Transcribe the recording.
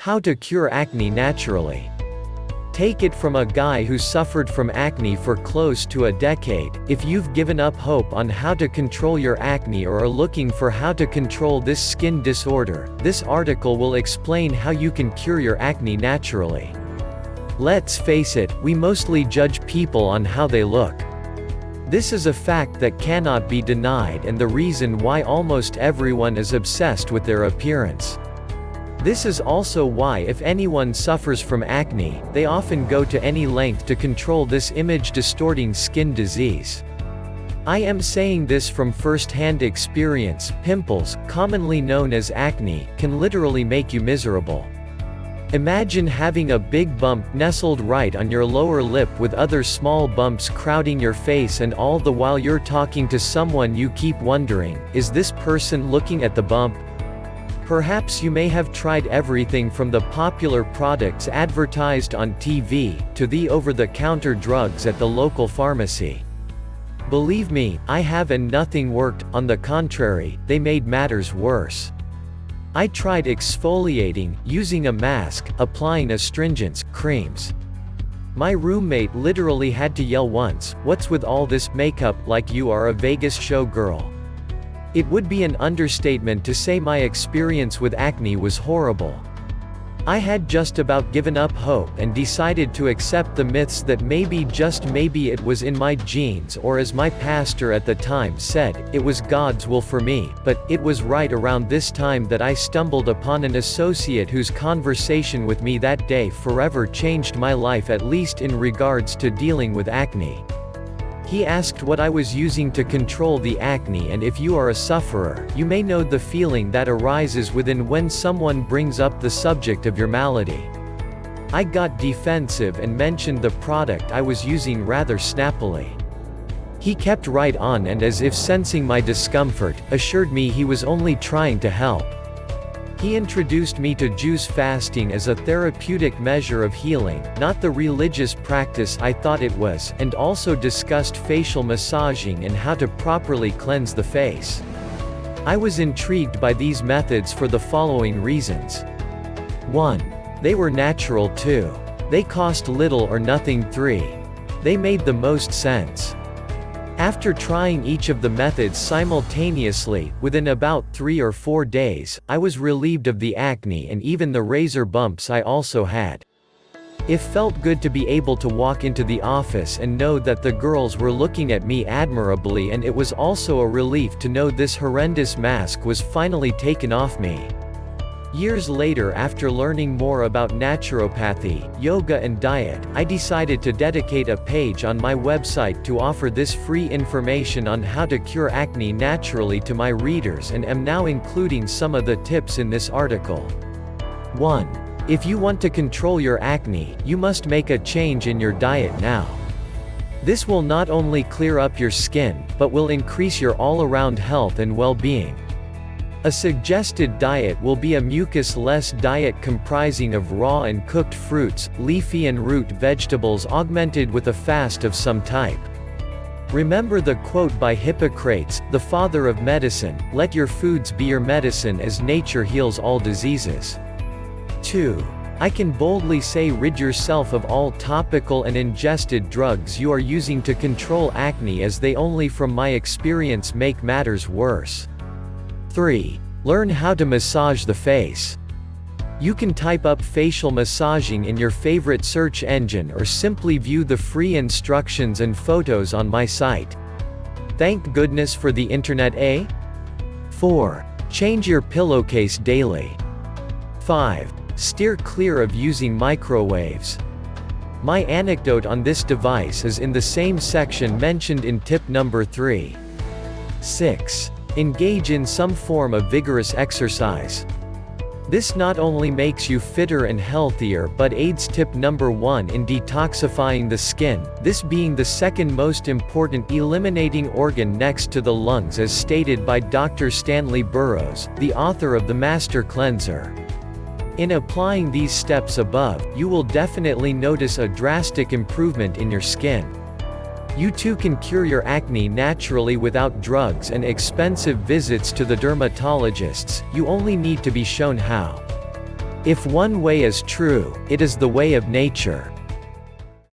How to cure acne naturally. Take it from a guy who suffered from acne for close to a decade. If you've given up hope on how to control your acne or are looking for how to control this skin disorder, this article will explain how you can cure your acne naturally. Let's face it, we mostly judge people on how they look. This is a fact that cannot be denied and the reason why almost everyone is obsessed with their appearance. This is also why if anyone suffers from acne, they often go to any length to control this image-distorting skin disease. I am saying this from first-hand experience. Pimples, commonly known as acne, can literally make you miserable. Imagine having a big bump nestled right on your lower lip with other small bumps crowding your face, and all the while you're talking to someone you keep wondering, is this person looking at the bump? Perhaps you may have tried everything from the popular products advertised on TV, to the over-the-counter drugs at the local pharmacy. Believe me, I have, and nothing worked. On the contrary, they made matters worse. I tried exfoliating, using a mask, applying astringents, creams. My roommate literally had to yell once, "What's with all this makeup, like you are a Vegas show girl?" It would be an understatement to say my experience with acne was horrible. I had just about given up hope and decided to accept the myths that maybe, just maybe, it was in my genes, or as my pastor at the time said, it was God's will for me. But it was right around this time that I stumbled upon an associate whose conversation with me that day forever changed my life, at least in regards to dealing with acne. He asked what I was using to control the acne, and if you are a sufferer, you may know the feeling that arises within when someone brings up the subject of your malady. I got defensive and mentioned the product I was using rather snappily. He kept right on and, as if sensing my discomfort, assured me he was only trying to help. He introduced me to juice fasting as a therapeutic measure of healing, not the religious practice I thought it was, and also discussed facial massaging and how to properly cleanse the face. I was intrigued by these methods for the following reasons. 1. They were natural. 2. They cost little or nothing. 3. They made the most sense. After trying each of the methods simultaneously, within about 3 or 4 days, I was relieved of the acne and even the razor bumps I also had. It felt good to be able to walk into the office and know that the girls were looking at me admirably, and it was also a relief to know this horrendous mask was finally taken off me. Years later, after learning more about naturopathy, yoga and diet, I decided to dedicate a page on my website to offer this free information on how to cure acne naturally to my readers, and am now including some of the tips in this article. 1. If you want to control your acne, you must make a change in your diet now. This will not only clear up your skin, but will increase your all-around health and well-being. A suggested diet will be a mucus-less diet comprising of raw and cooked fruits, leafy and root vegetables, augmented with a fast of some type. Remember the quote by Hippocrates, the father of medicine, "Let your foods be your medicine as nature heals all diseases." 2. I can boldly say, rid yourself of all topical and ingested drugs you are using to control acne, as they only, from my experience, make matters worse. 3. Learn how to massage the face. You can type up facial massaging in your favorite search engine or simply view the free instructions and photos on my site. Thank goodness for the internet, eh? 4. Change your pillowcase daily. 5. Steer clear of using microwaves. My anecdote on this device is in the same section mentioned in tip number 3. 6. Engage in some form of vigorous exercise. This not only makes you fitter and healthier but aids tip number 1 in detoxifying the skin, this being the second most important eliminating organ next to the lungs, as stated by Dr. Stanley Burrows, the author of the Master Cleanser. In applying these steps above, you will definitely notice a drastic improvement in your skin. You too can cure your acne naturally without drugs and expensive visits to the dermatologists. You only need to be shown how. If one way is true, it is the way of nature.